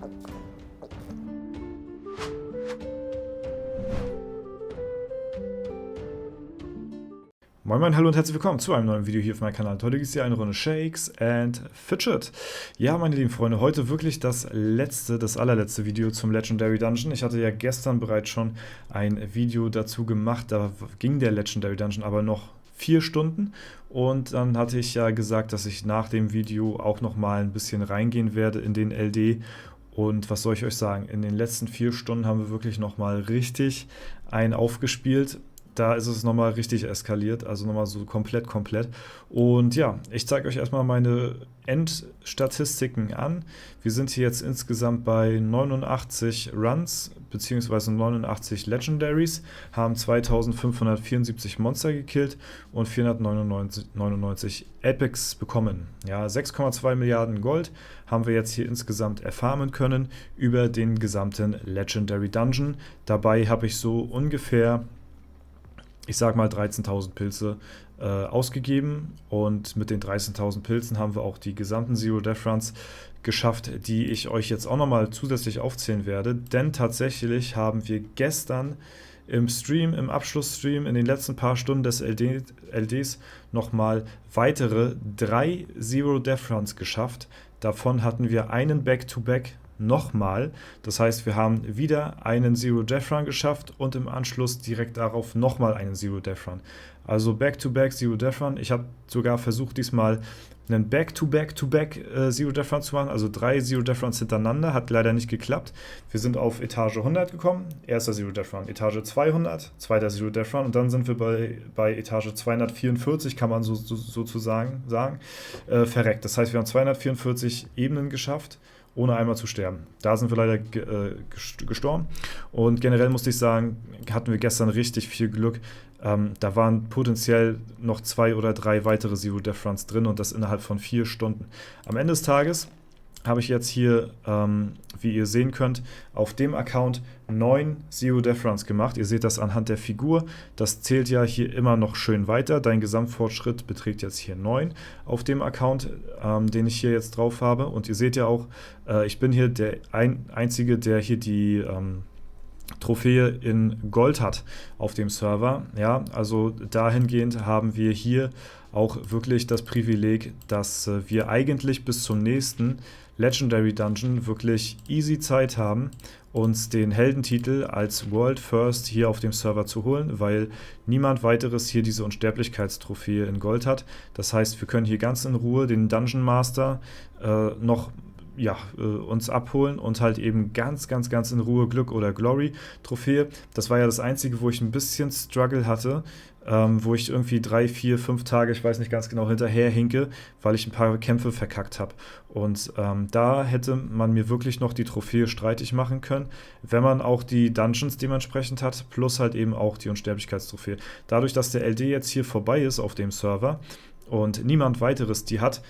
Moin Moin, hallo und herzlich willkommen zu einem neuen Video hier auf meinem Kanal. Heute gibt es hier eine Runde Shakes and Fidget. Ja, meine lieben Freunde, heute wirklich das allerletzte Video zum Legendary Dungeon. Ich hatte ja gestern bereits schon ein Video dazu gemacht, da ging der Legendary Dungeon aber noch 4 Stunden. Und dann hatte ich ja gesagt, dass ich nach dem Video auch nochmal ein bisschen reingehen werde in den LD. Und was soll ich euch sagen, in den letzten 4 Stunden haben wir wirklich nochmal richtig einen aufgespielt. Da ist es nochmal richtig eskaliert, also nochmal so komplett. Und ja, ich zeige euch erstmal meine Endstatistiken an. Wir sind hier jetzt insgesamt bei 89 Runs bzw. 89 Legendaries, haben 2574 Monster gekillt und 499 Epics bekommen. Ja, 6,2 Milliarden Gold haben wir jetzt hier insgesamt erfarmen können über den gesamten Legendary Dungeon. Dabei habe ich so ungefähr, ich sag mal, 13.000 Pilze ausgegeben, und mit den 13.000 Pilzen haben wir auch die gesamten Zero Death Runs geschafft, die ich euch jetzt auch nochmal zusätzlich aufzählen werde, denn tatsächlich haben wir gestern im Stream, im Abschlussstream, in den letzten paar Stunden des LDs nochmal weitere 3 Zero Death Runs geschafft. Davon hatten wir einen Back-to-Back nochmal. Das heißt, wir haben wieder einen Zero Death Run geschafft und im Anschluss direkt darauf nochmal einen Zero Death Run. Also Back-to-Back Zero Death Run. Ich habe sogar versucht, diesmal einen Back-to-Back-to-Back Zero Death Run zu machen, also 3 Zero Death Runs hintereinander, hat leider nicht geklappt. Wir sind auf Etage 100 gekommen, erster Zero Death Run, Etage 200, zweiter Zero Death Run, und dann sind wir bei Etage 244, kann man sozusagen sagen, verreckt. Das heißt, wir haben 244 Ebenen geschafft, ohne einmal zu sterben. Da sind wir leider gestorben. Und generell musste ich sagen, hatten wir gestern richtig viel Glück. Da waren potenziell noch 2 oder 3 weitere Zero Death Runs drin, und das innerhalb von 4 Stunden. Am Ende des Tages habe ich jetzt hier, wie ihr sehen könnt, auf dem Account 9 Zero Death Runs gemacht. Ihr seht das anhand der Figur. Das zählt ja hier immer noch schön weiter. Dein Gesamtfortschritt beträgt jetzt hier 9 auf dem Account, den ich hier jetzt drauf habe. Und ihr seht ja auch, ich bin hier der Einzige, der hier die Trophäe in Gold hat auf dem Server. Ja, also dahingehend haben wir hier auch wirklich das Privileg, dass wir eigentlich bis zum nächsten Legendary Dungeon wirklich easy Zeit haben, uns den Heldentitel als World First hier auf dem Server zu holen, weil niemand weiteres hier diese Unsterblichkeitstrophäe in Gold hat. Das heißt, wir können hier ganz in Ruhe den Dungeon Master uns abholen und halt eben ganz in Ruhe Glück oder Glory Trophäe. Das war ja das Einzige, wo ich ein bisschen Struggle hatte, wo ich irgendwie 3, 4, 5 Tage, ich weiß nicht ganz genau, hinterher hinke, weil ich ein paar Kämpfe verkackt habe. Und da hätte man mir wirklich noch die Trophäe streitig machen können, wenn man auch die Dungeons dementsprechend hat, plus halt eben auch die Unsterblichkeitstrophäe. Dadurch, dass der LD jetzt hier vorbei ist auf dem Server und niemand weiteres die hat,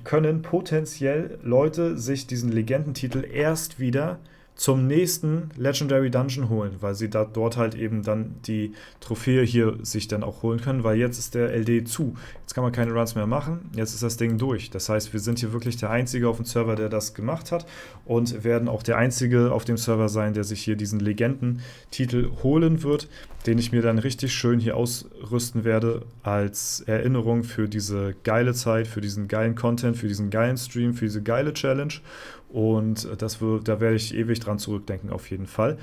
können potenziell Leute sich diesen Legendentitel erst wieder zum nächsten Legendary Dungeon holen, weil sie dort halt eben dann die Trophäe hier sich dann auch holen können, weil jetzt ist der LD zu. Jetzt kann man keine Runs mehr machen, jetzt ist das Ding durch. Das heißt, wir sind hier wirklich der Einzige auf dem Server, der das gemacht hat, und werden auch der Einzige auf dem Server sein, der sich hier diesen Legendentitel holen wird, den ich mir dann richtig schön hier ausrüsten werde als Erinnerung für diese geile Zeit, für diesen geilen Content, für diesen geilen Stream, für diese geile Challenge. Und da werde ich ewig dran zurückdenken, auf jeden Fall.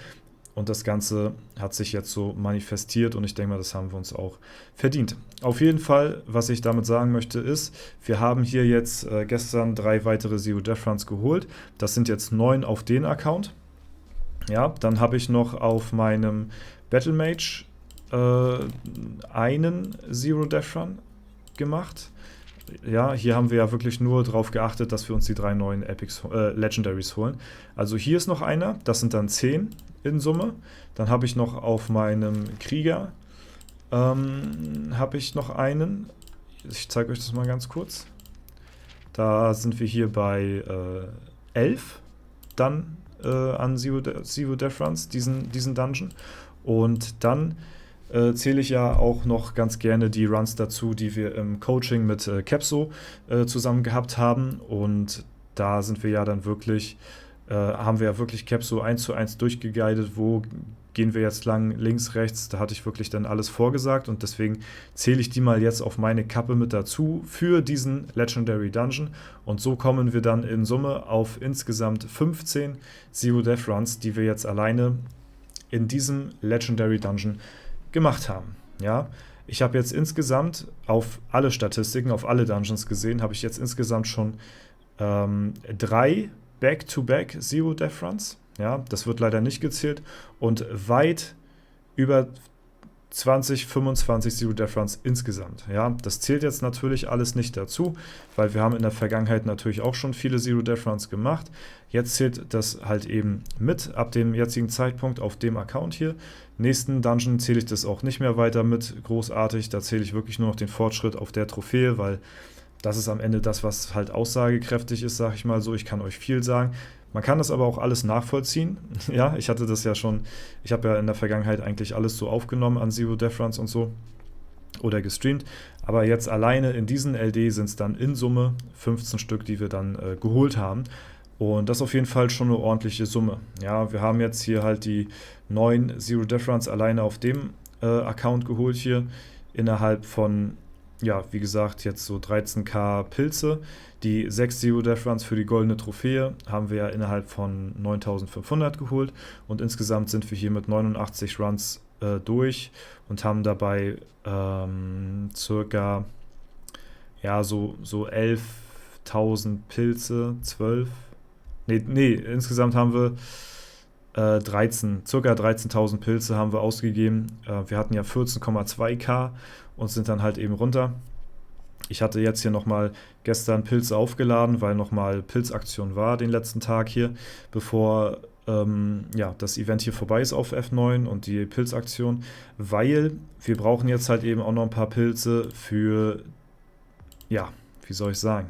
Und das Ganze hat sich jetzt so manifestiert, und ich denke mal, das haben wir uns auch verdient. Auf jeden Fall, was ich damit sagen möchte, ist, wir haben hier jetzt gestern 3 weitere Zero Death Runs geholt. Das sind jetzt 9 auf den Account. Ja, dann habe ich noch auf meinem Battle Mage einen Zero Death Run gemacht. Ja, hier haben wir ja wirklich nur darauf geachtet, dass wir uns die 3 neuen Legendaries holen. Also hier ist noch einer, das sind dann 10 in Summe. Dann habe ich noch auf meinem Krieger habe ich noch einen. Ich zeige euch das mal ganz kurz. Da sind wir hier bei 11 dann an Zero Death Runs, diesen Dungeon. Und dann zähle ich ja auch noch ganz gerne die Runs dazu, die wir im Coaching mit Capso zusammen gehabt haben. Und da sind wir ja dann wirklich haben wir ja wirklich Caps so 1:1 durchgeguidet, wo gehen wir jetzt lang, links, rechts, da hatte ich wirklich dann alles vorgesagt und deswegen zähle ich die mal jetzt auf meine Kappe mit dazu für diesen Legendary Dungeon und so kommen wir dann in Summe auf insgesamt 15 Zero Death Runs, die wir jetzt alleine in diesem Legendary Dungeon gemacht haben. Ja, ich habe jetzt insgesamt auf alle Statistiken, auf alle Dungeons gesehen, habe ich jetzt insgesamt schon 3 Back-to-Back Zero Death Runs. Ja, das wird leider nicht gezählt und weit über 20, 25 Zero Death Runs insgesamt. Ja, das zählt jetzt natürlich alles nicht dazu, weil wir haben in der Vergangenheit natürlich auch schon viele Zero Death Runs gemacht. Jetzt zählt das halt eben mit ab dem jetzigen Zeitpunkt auf dem Account hier. Nächsten Dungeon zähle ich das auch nicht mehr weiter mit, großartig. Da zähle ich wirklich nur noch den Fortschritt auf der Trophäe, weil das ist am Ende das, was halt aussagekräftig ist, sag ich mal so. Ich kann euch viel sagen. Man kann das aber auch alles nachvollziehen. Ja, ich hatte das ja schon, ich habe ja in der Vergangenheit eigentlich alles so aufgenommen an Zero Death Runs und so oder gestreamt. Aber jetzt alleine in diesen LD sind es dann in Summe 15 Stück, die wir dann geholt haben. Und das ist auf jeden Fall schon eine ordentliche Summe. Ja, wir haben jetzt hier halt die 9 Zero Death Runs alleine auf dem Account geholt hier innerhalb von, ja, wie gesagt, jetzt so 13.000 Pilze. Die 6 Zero Death Runs für die goldene Trophäe haben wir ja innerhalb von 9.500 geholt. Und insgesamt sind wir hier mit 89 Runs durch und haben dabei circa, ja, so 11.000 Pilze, 12. Nee, insgesamt haben wir circa 13.000 Pilze haben wir ausgegeben. Wir hatten ja 14,2k und sind dann halt eben runter. Ich hatte jetzt hier nochmal gestern Pilze aufgeladen, weil nochmal Pilzaktion war den letzten Tag hier, bevor ja, das Event hier vorbei ist auf F9 und die Pilzaktion, weil wir brauchen jetzt halt eben auch noch ein paar Pilze für, ja, wie soll ich sagen,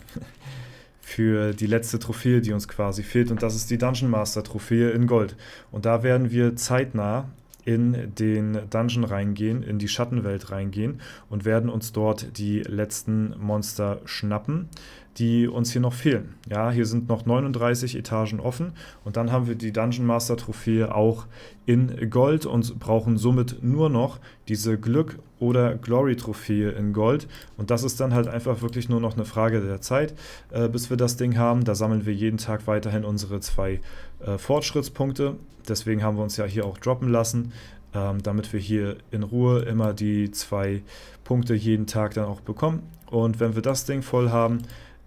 für die letzte Trophäe, die uns quasi fehlt und das ist die Dungeon Master Trophäe in Gold. Und da werden wir zeitnah in den Dungeon reingehen, in die Schattenwelt reingehen und werden uns dort die letzten Monster schnappen, die uns hier noch fehlen. Ja, hier sind noch 39 Etagen offen und dann haben wir die Dungeon Master Trophäe auch in Gold und brauchen somit nur noch diese Glück- oder Glory-Trophäe in Gold und das ist dann halt einfach wirklich nur noch eine Frage der Zeit, bis wir das Ding haben. Da sammeln wir jeden Tag weiterhin unsere 2 Fortschrittspunkte. Deswegen haben wir uns ja hier auch droppen lassen, damit wir hier in Ruhe immer die 2 Punkte jeden Tag dann auch bekommen. Und wenn wir das Ding voll haben,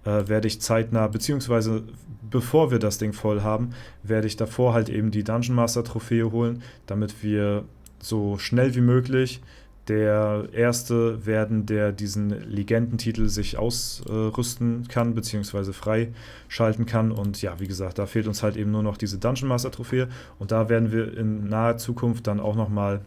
werde ich zeitnah, beziehungsweise bevor wir das Ding voll haben, werde ich davor halt eben die Dungeon Master Trophäe holen, damit wir so schnell wie möglich der Erste werden, der diesen Legendentitel sich ausrüsten kann, beziehungsweise freischalten kann. Und ja, wie gesagt, da fehlt uns halt eben nur noch diese Dungeon Master Trophäe. Und da werden wir in naher Zukunft dann auch nochmal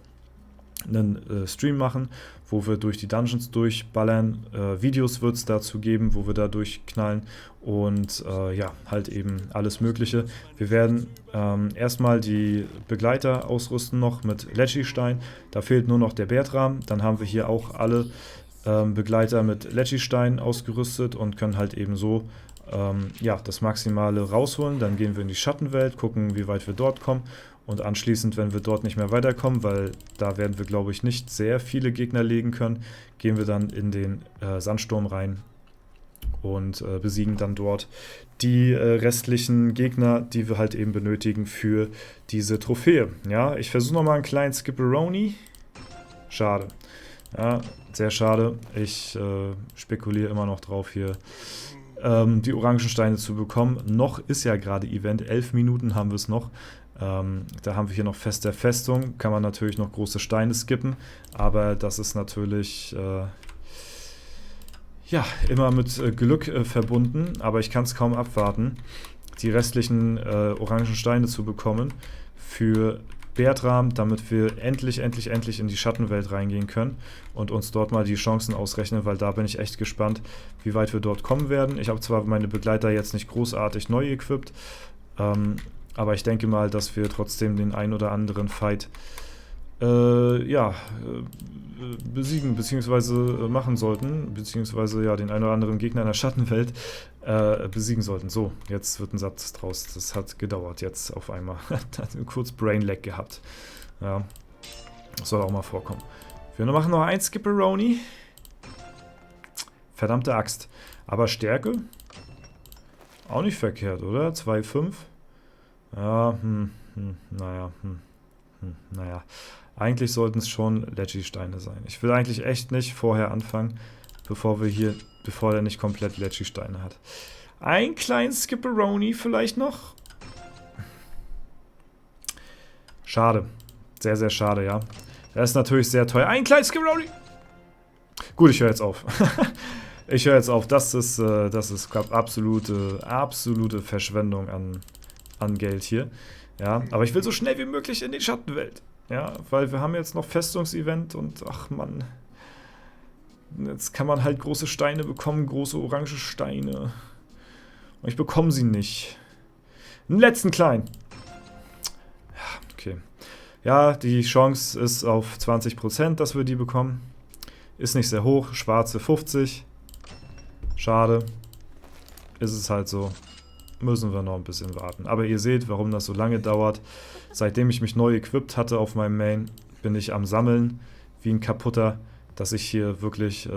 einen Stream machen, wo wir durch die Dungeons durchballern. Videos wird es dazu geben, wo wir da durchknallen und ja, halt eben alles Mögliche. Wir werden erstmal die Begleiter ausrüsten noch mit Lecci-Stein. Da fehlt nur noch der Bertram. Dann haben wir hier auch alle Begleiter mit Lecci-Stein ausgerüstet und können halt eben so ja, das Maximale rausholen. Dann gehen wir in die Schattenwelt, gucken, wie weit wir dort kommen. Und anschließend, wenn wir dort nicht mehr weiterkommen, weil da werden wir, glaube ich, nicht sehr viele Gegner legen können, gehen wir dann in den Sandsturm rein und besiegen dann dort die restlichen Gegner, die wir halt eben benötigen für diese Trophäe. Ja, ich versuche nochmal einen kleinen Skipperoni. Schade. Ja, sehr schade. Ich spekuliere immer noch drauf, hier die Orangensteine zu bekommen. Noch ist ja gerade Event, 11 Minuten haben wir es noch. Da haben wir hier noch Fest der Festung, kann man natürlich noch große Steine skippen, aber das ist natürlich ja, immer mit Glück verbunden, aber ich kann es kaum abwarten, die restlichen orangen Steine zu bekommen für Bertram, damit wir endlich in die Schattenwelt reingehen können und uns dort mal die Chancen ausrechnen, weil da bin ich echt gespannt, wie weit wir dort kommen werden. Ich habe zwar meine Begleiter jetzt nicht großartig neu equipped, aber ich denke mal, dass wir trotzdem den ein oder anderen Fight ja, besiegen bzw. machen sollten, beziehungsweise ja den einen oder anderen Gegner in der Schattenwelt besiegen sollten. So, jetzt wird ein Satz draus. Das hat gedauert jetzt auf einmal. Hat kurz Brainlag gehabt. Ja, das soll auch mal vorkommen. Wir machen noch ein Skipperoni. Verdammte Axt. Aber Stärke? Auch nicht verkehrt, oder? 2,5. Ja, naja. Eigentlich sollten es schon Leggy-Steine sein. Ich will eigentlich echt nicht vorher anfangen, bevor der nicht komplett Leggy-Steine hat. Ein kleines Skipperoni vielleicht noch. Schade. Sehr, sehr schade, ja. Das ist natürlich sehr teuer. Ein kleines Skipperoni! Gut, ich höre jetzt auf. Ich höre jetzt auf. Das ist absolute Verschwendung an Geld hier. Ja, aber ich will so schnell wie möglich in die Schattenwelt. Ja, weil wir haben jetzt noch Festungsevent und ach Mann. Jetzt kann man halt große Steine bekommen, große orange Steine. Und ich bekomme sie nicht. Einen letzten kleinen. Ja, okay. Ja, die Chance ist auf 20%, dass wir die bekommen. Ist nicht sehr hoch. Schwarze 50. Schade. Ist es halt so. Müssen wir noch ein bisschen warten. Aber ihr seht, warum das so lange dauert. Seitdem ich mich neu equipped hatte auf meinem Main, bin ich am Sammeln wie ein Kaputter, dass ich hier wirklich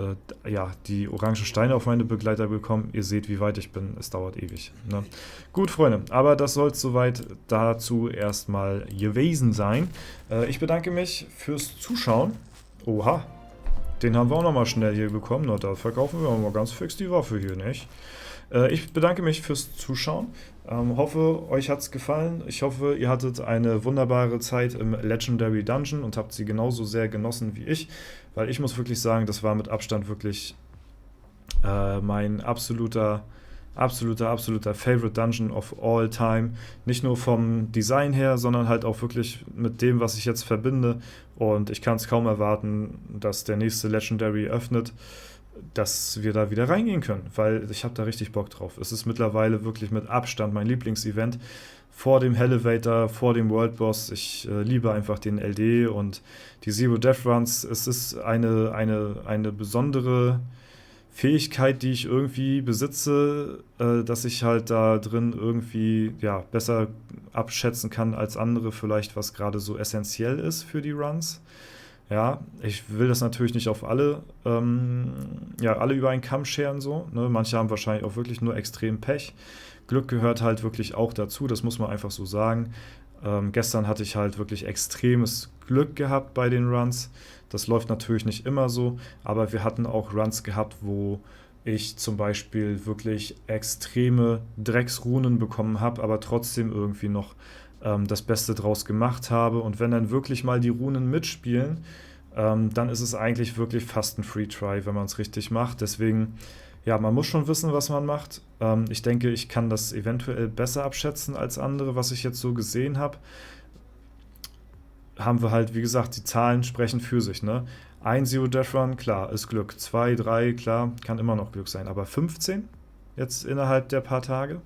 ja, die orangen Steine auf meine Begleiter bekomme. Ihr seht, wie weit ich bin. Es dauert ewig. Ne? Gut, Freunde, aber das soll es soweit dazu erstmal gewesen sein. Ich bedanke mich fürs Zuschauen. Oha, den haben wir auch nochmal schnell hier bekommen. Na, da verkaufen wir mal ganz fix die Waffe hier, nicht? Ich bedanke mich fürs Zuschauen. Hoffe, euch hat es gefallen. Ich hoffe, ihr hattet eine wunderbare Zeit im Legendary Dungeon und habt sie genauso sehr genossen wie ich. Weil ich muss wirklich sagen, das war mit Abstand wirklich mein absoluter Favorite Dungeon of all time. Nicht nur vom Design her, sondern halt auch wirklich mit dem, was ich jetzt verbinde. Und ich kann es kaum erwarten, dass der nächste Legendary öffnet, dass wir da wieder reingehen können, weil ich habe da richtig Bock drauf. Es ist mittlerweile wirklich mit Abstand mein Lieblingsevent. Vor dem Elevator, vor dem World Boss. Ich liebe einfach den LD und die Zero Death Runs. Es ist eine besondere Fähigkeit, die ich irgendwie besitze, dass ich halt da drin irgendwie ja, besser abschätzen kann als andere vielleicht, was gerade so essentiell ist für die Runs. Ja, ich will das natürlich nicht auf alle über einen Kamm scheren so. Ne? Manche haben wahrscheinlich auch wirklich nur extrem Pech. Glück gehört halt wirklich auch dazu, das muss man einfach so sagen. Gestern hatte ich halt wirklich extremes Glück gehabt bei den Runs. Das läuft natürlich nicht immer so, aber wir hatten auch Runs gehabt, wo ich zum Beispiel wirklich extreme Drecksrunen bekommen habe, aber trotzdem irgendwie noch das Beste draus gemacht habe. Und wenn dann wirklich mal die Runen mitspielen, dann ist es eigentlich wirklich fast ein Free-Try, wenn man es richtig macht. Deswegen, ja, man muss schon wissen, was man macht. Ich denke, ich kann das eventuell besser abschätzen als andere, was ich jetzt so gesehen habe. Haben wir halt, wie gesagt, die Zahlen sprechen für sich, ne? Ein Zero Death Run, klar, ist Glück. 2, 3, klar, kann immer noch Glück sein. Aber 15 jetzt innerhalb der paar Tage?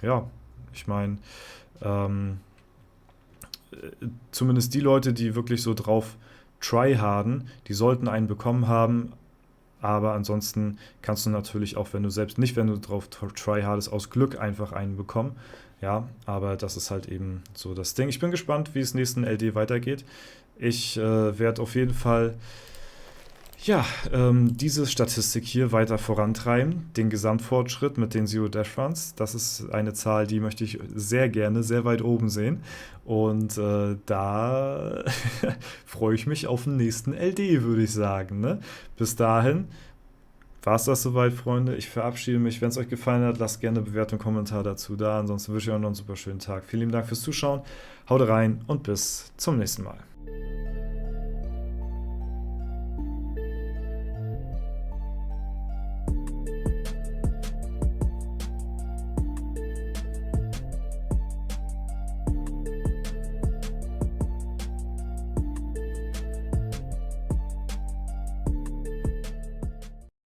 Ja, ich meine, zumindest die Leute, die wirklich so drauf tryharden, die sollten einen bekommen haben, aber ansonsten kannst du natürlich auch, wenn du drauf tryhardest, aus Glück einfach einen bekommen. Ja, aber das ist halt eben so das Ding. Ich bin gespannt, wie es nächsten LD weitergeht. Ich werde auf jeden Fall ja, diese Statistik hier weiter vorantreiben, den Gesamtfortschritt mit den Zero Death Runs. Das ist eine Zahl, die möchte ich sehr gerne, sehr weit oben sehen. Und da freue ich mich auf den nächsten LD, würde ich sagen. Ne? Bis dahin war es das soweit, Freunde. Ich verabschiede mich. Wenn es euch gefallen hat, lasst gerne eine Bewertung, Kommentar dazu da. Ansonsten wünsche ich euch noch einen super schönen Tag. Vielen lieben Dank fürs Zuschauen. Haut rein und bis zum nächsten Mal.